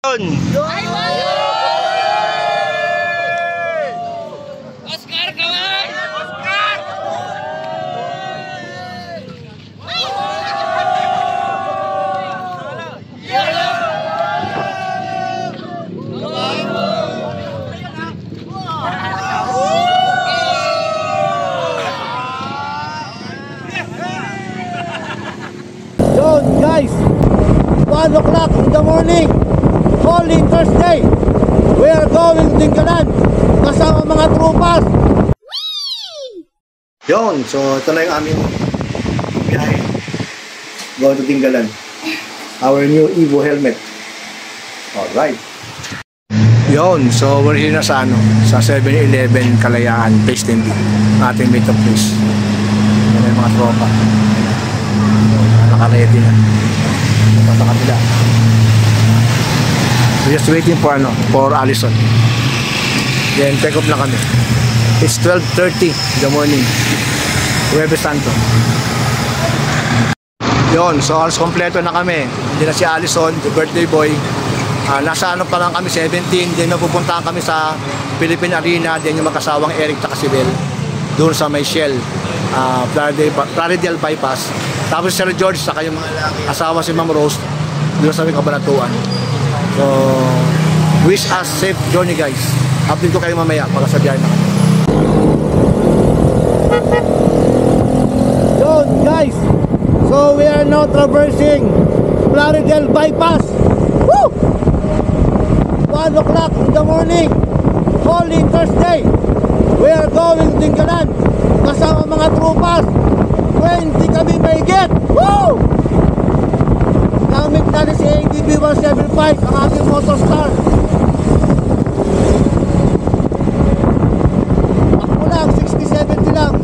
Oscar, kawan! Oscar! Yun guys, 1 o'clock in the morning, Holy Thursday. We are going to Dingalan kasama mga tropas. Yun, so ito na yung aming biyahe. Going to Dingalan. Our new Evo helmet. Alright. Yun, so we're here na sa sa 7-Eleven Kalayaan, Place Tembi. Ating meet-up place. Yan yung mga tropa. Naka-ready na. Sa kabila. We're just waiting for for Allison. Then take off na kami. It's 12:30 in the morning. Huwebes Santo. Yun, so halos kompleto na kami. Hindi na si Allison, the birthday boy. Nasa pa lang kami, 17. Then mapupuntahan kami sa Philippine Arena. Then yung magkasawang Eric at si Bel doon sa may Shell, Plaridel Bypass. Tapos si Sir George, saka yung asawa si Ma'am Rose doon sa may Kabanatuan. So wish us safe journey guys. Update ko kayo mamaya pagkasabihan na kami. Yun guys, so we are now traversing Plaridel Bypass. Woo! 1 o'clock in the morning, Holy Thursday. We are going to Dingalan kasama mga tropas. 20 kami may get. Woo! Gamit natin si ADB 175, ang ating Motostar. Ako lang, 60-70 lang.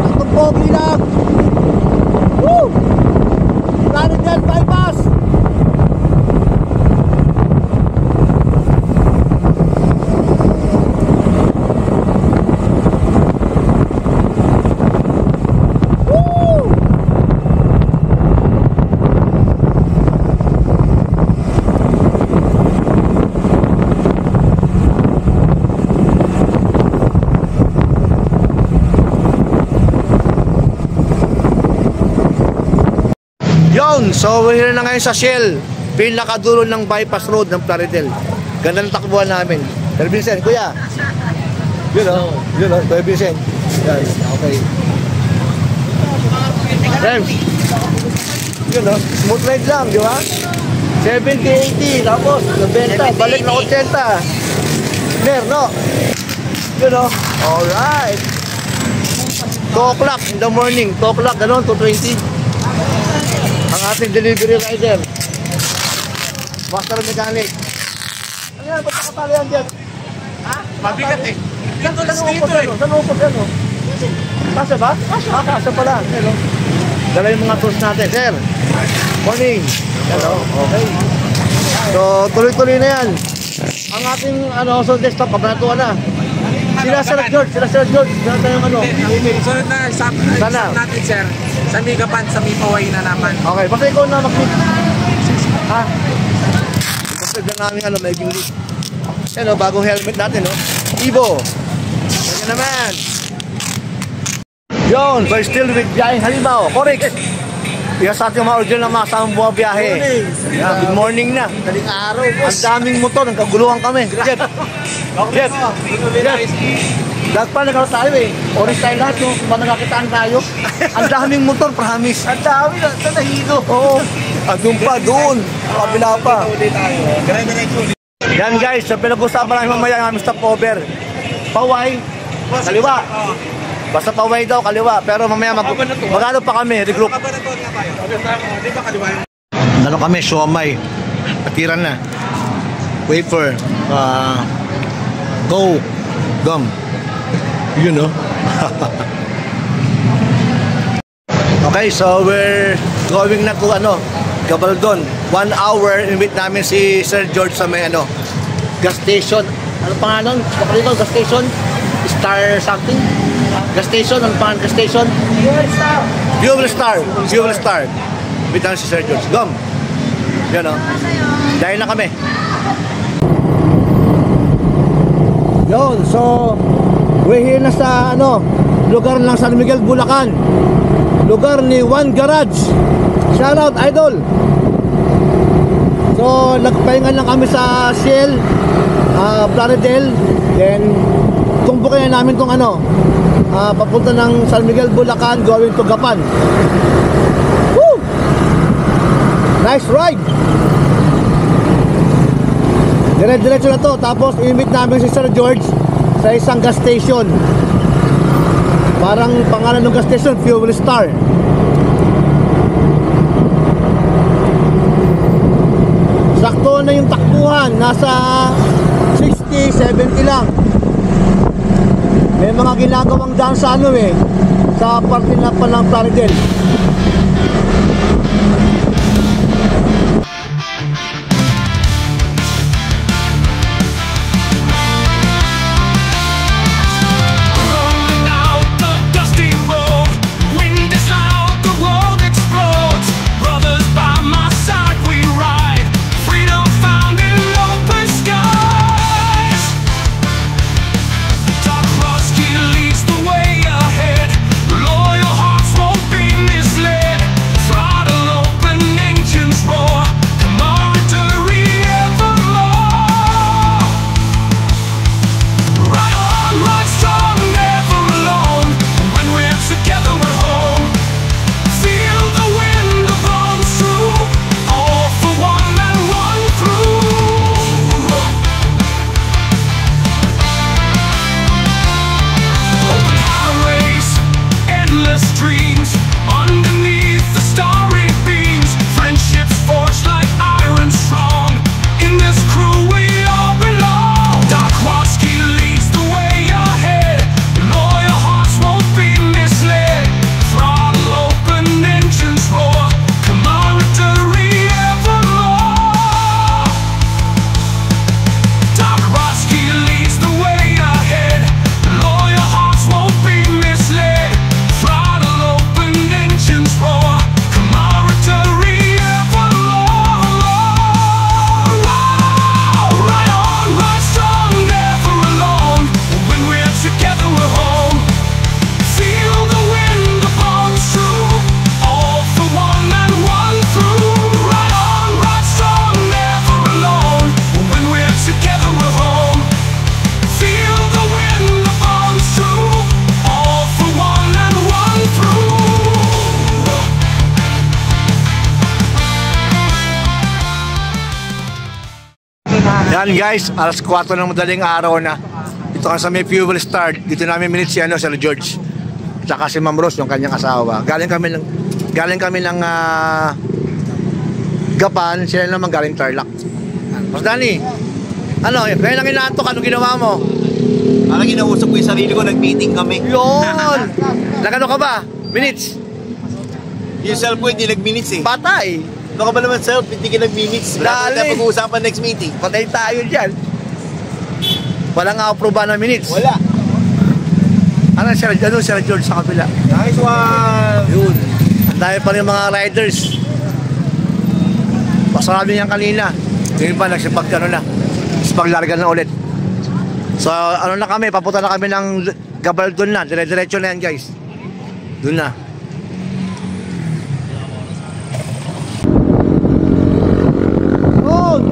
Itong pogi lang. Woo! Plaridel Bypass. So we're here na ngayon sa Shell, pinakadulo ng bypass road ng Plaridel. Ganda ng takbuhan namin. Sir Vincent, kuya. Yun o, Kuya Vincent. Yan, okay. Rems. Yun o, smooth ride lang, di ba? 70-80, tapos 90, balik na 80. Mer, no? Yun o, alright. 2 o'clock in the morning, 2 o'clock, gano'n, 2:20. Ang ating delivery rider, master mechanic. Ano yan? Ba't nakatali yan dyan? Ha? Mabigat eh. Saan upos yan? Kasa ba? Kasa pala. Dala yung mga tools natin. Sir, morning. Hello. Okay. So, tuloy-tuloy na yan. Ang ating so desktop, Kabanatuan na. Sila Sir George. Sila tayong Sunod na stop natin sir. Sa Megapan, sa Mipaway na naman. Okay, basta ikaw na mag-click. Ha? Basta na namin maging lead. Yan bagong helmet natin Evo. Ganyan naman. Yun, so still with biyaheng Halimaw. Correct. Iya sa ating mga original na masamang buha biyahe. Good morning na. Daling araw, boss. Ang daming motor, nagkaguluhan kami. Jet. Dagpa nagkaroon tayo orange tayo lahat kung nagkakitaan tayo. Ang daming motor, promise. Ang dami na, sa nahilo. Oo. Doon pa, doon. Kabila pa. Yan guys, sa pinag-usapan namin mamaya ng aming stopover. Paway, kaliwa. Basta paway daw, kaliwa. Pero mamaya magano pa kami, regroup. Ano kami, siomay. Patiran na. Wafer. Go. Gum. You know. Okay, so we're going na to Gabaldon. 1 hour invite namin si Sir George sa may gas station. Ano pangalan? Kapalito, gas station? Star something? Gas station, ano pangalan gas station? Fuel Star. Invite namin si Sir George. Gum. Yan o. Dahil na kami. Yun, so we're here na sa lugar ng San Miguel, Bulacan. Lugar ni Juan Garage. Shoutout, idol. So nagpahinga lang kami sa Shell, Plaridel. Then tumbukin na namin tong papunta ng San Miguel, Bulacan, going to Gapan. Woo! Nice ride. Dire-diretso na to. Tapos i-meet namin si Sir George sa isang gas station. Parang pangalan ng gas station, Fuel Star. Sakto na yung takbuhan. Nasa 60, 70 lang. May mga ginagawang daan sa sa parte na pa ng Plaridel. Yan guys, alas 4 ng madaling araw na. Dito ka sa may Fuel Star. Dito namin minute si Sir George. Tsaka si Ma'am Rose, yung kanyang asawa. Galing kami ng Gapan, sila naman galing Tarlac. Mas Danny, kaya lang inaantok, anong ginawa mo? Parang inausap ko yung sarili ko, nag-meeting kami. Yun! Nagano ka ba? Minutes? Yung self ko hindi nag-minutes eh. Patay! Ano ka ba naman self, hindi ka nag-minutes. Wala Dali. na pag-uusapan next meeting. Patay tayo dyan. Walang approve na minutes. Wala. Ano Sir George sa kabila? Nice one! Yun. Ang dami pa rin mga riders. Pasarami niyan kanina. Yung iba nagsipaglarga na ulit. So na kami, papunta na kami ng Gabaldon na. Dire-diretso na yan guys. Doon na.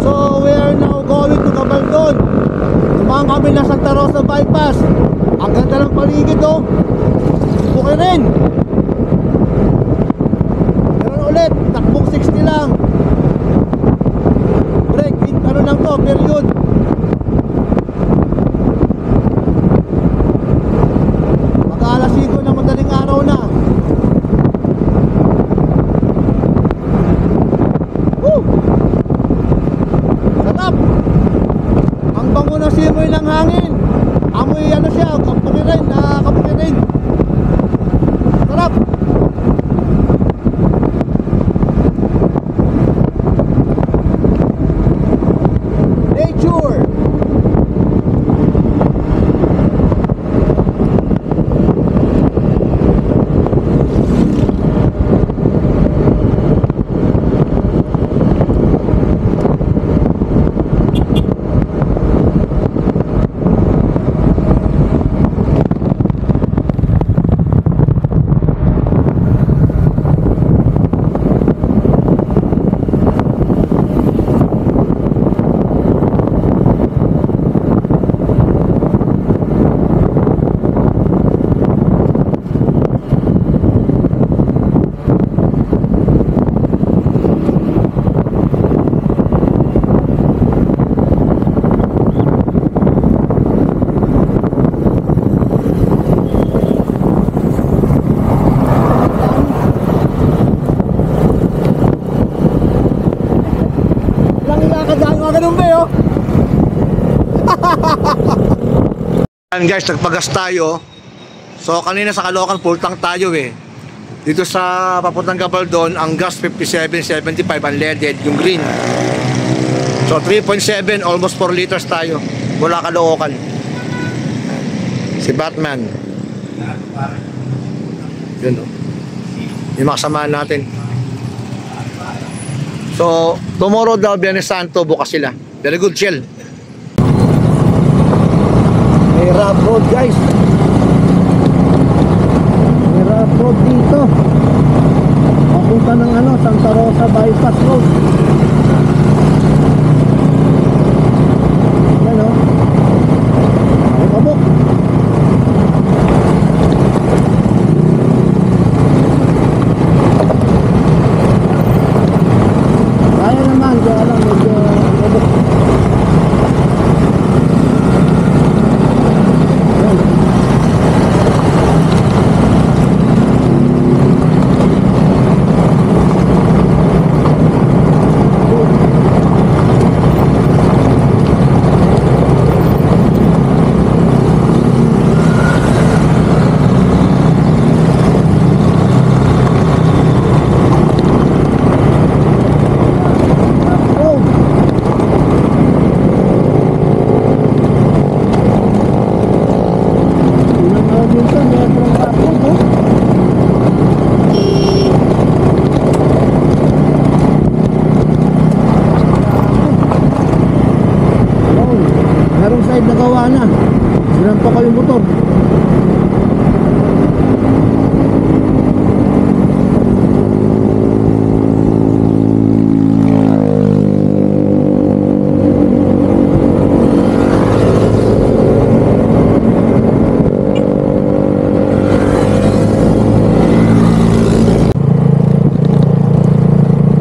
So we are now going to Gabaldon. Dumaan kami na Santa Rosa Bypass. Ang ganda ng paligid oh. Okay rin. Meron ulit, takbong 60 lang. Break, lang to, period. Mag-aalas 5 ng madaling araw na. Ang bango ng simoy ng hangin. Amoy siya, kapukirin, nakakapukirin. Sarap. Nature. Nakadaan ka ganun ba yun? Ayan guys, nagpagas tayo. So kanina sa Caloocan, full tank tayo eh. Dito sa papuntang Gabaldon, ang gas 57.75 unleaded, yung green. So 3.7, almost 4 liters tayo mula Caloocan. Si Batman. Yun o. Yung mga samahan natin. So tomorrow daw, Biyernes Santo, bukas sila. Very good, chill. May rough road guys. May rough road dito. Papunta ng Santa Rosa Bypass Road. Yan o. May pabok. Kaya naman, kaya lang medyo pabok. Merong side na gawa na. Sinampa ko yung motor.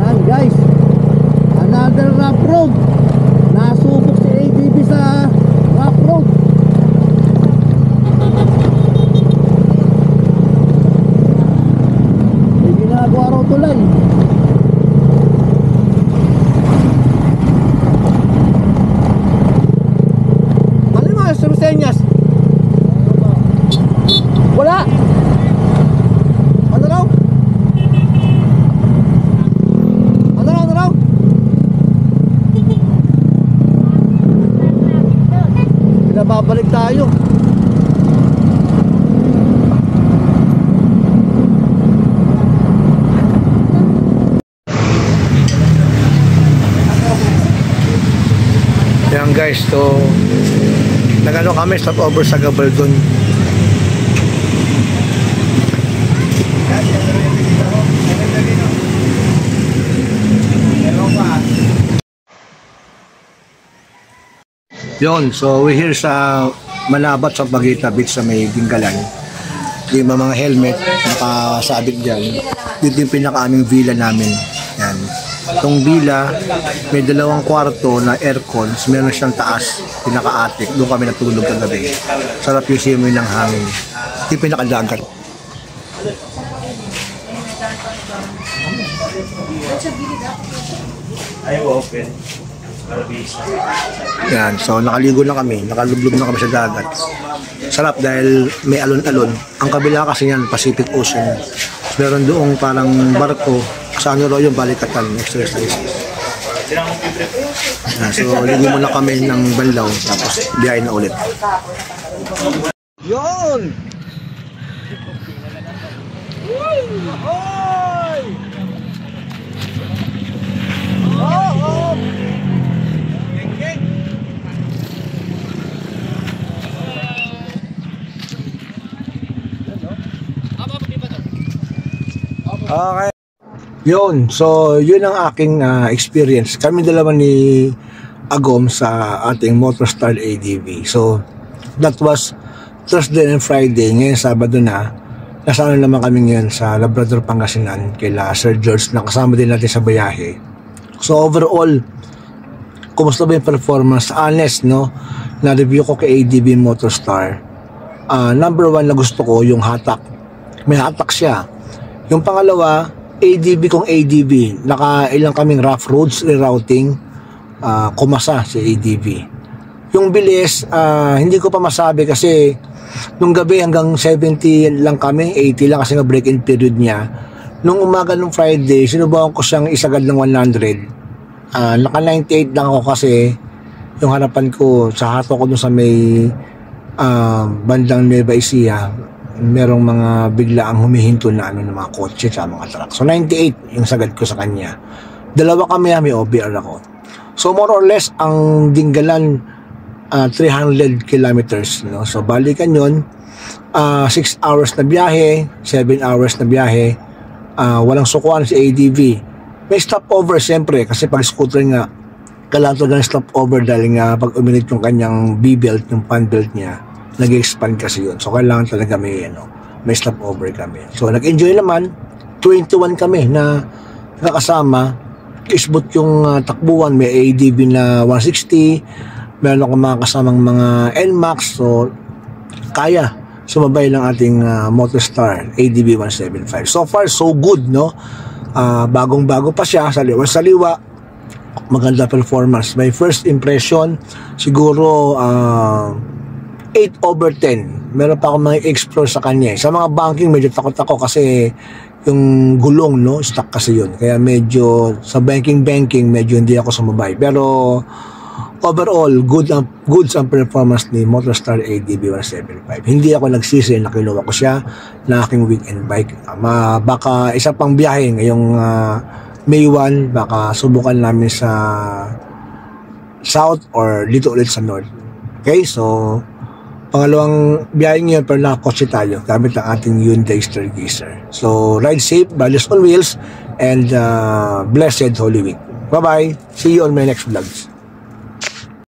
Yan guys, another rough road. Nasubok si ADB sa rough road. May ginagawa raw tulay. Mali mo sa Meseñas. Wala. Ano raw? Ano raw? Pinababalik tayo. Yan guys, so nagano kami stop over sa Gabaldon. Yon, so we're here sa Manabat sa Pagita Beach sa may Gingalan. Yung mga helmet nakasabit dyan. Dito yung pinaka-aming villa namin. Yan. Itong villa, may 2 kwarto na aircon. Meron siyang taas, pinaka-attic. Doon kami natulog kagabi. Sarap yung simoy ng hangin. Ito yung pinaka-dagat. Ay, open. Yan, so nakaligo na kami, nakalublog na kami sa dagat. Sarap dahil may alon-alon. Ang kabila kasi yan, Pacific Ocean. Meron doong parang barko, sa ano raw yung balikatan, exercises. Yan, so ligo muna kami ng Banlaw, tapos biyahe na ulit. Yun! Okay. Yun, so yun ang aking experience. Kami dalawa ni Agom sa ating Motorstar ADV. So that was Thursday and Friday. Ngayon Sabado na. Nasaan naman kami ngayon sa Labrador, Pangasinan kila Sir George na kasama din natin sa bayahe. So overall, kumusta ba yung performance? Honest, no? Na-review ko kay ADV Motorstar. Number 1 na gusto ko yung hatak. May hatak siya. Yung pangalawa, ADV kong ADV. Nakailang kaming rough roads rerouting. kumasa si ADV. Yung bilis, hindi ko pa masabi kasi nung gabi hanggang 70 lang kami, 80 lang kasi nga break-in period niya. Nung umaga nung Friday, sinubukan ko siyang isagad ng 100. Naka 98 lang ako kasi yung harapan ko, sa hato ko dun sa may bandang Nueva Ecija, merong mga biglaang humihinto na ng mga kotse sa mga truck. So 98 yung sagad ko sa kanya. Dalawa kami, may OBR ako. So more or less ang Dinggalan 300 kilometers, no? So balikan yun, 6 hours na biyahe, 7 hours na biyahe, walang sukuan si ADV. May stopover siyempre kasi pag scooter nga kailangan talaga ng stopover dahil nga pag uminit yung kanyang B-belt, yung fan belt niya, nag-expand kasi yun. So kailangan talaga may stopover kami. So nag-enjoy naman, 21 kami na nakasama. Isbot yung takbuhan, may ADV na 160, meron akong mga kasamang mga NMAX, so kaya sumabay ng ating Motorstar ADV 175. So far, so good, no? Bagong-bago pa siya, saliwa, maganda performance. My first impression, siguro 8/10. Meron pa akong mga explore sa kanya. Sa mga banking, medyo takot ako kasi yung gulong, no? Stuck kasi yun. Kaya medyo, sa banking, medyo hindi ako sumabay. Pero overall, goods ang performance ni Motorstar ADV 175. Hindi ako nagsisi na kinuha ko siya na aking weekend bike. Baka isa pang biyahe ngayong May 1, baka subukan namin sa South or dito ulit sa North. Okay, so pangalawang biyahe ngayon pero nakakotse tayo gamit ang ating Hyundai Stargazer. So ride safe, Values on Wheels, and blessed Holy Week. Bye-bye. See you on my next vlogs.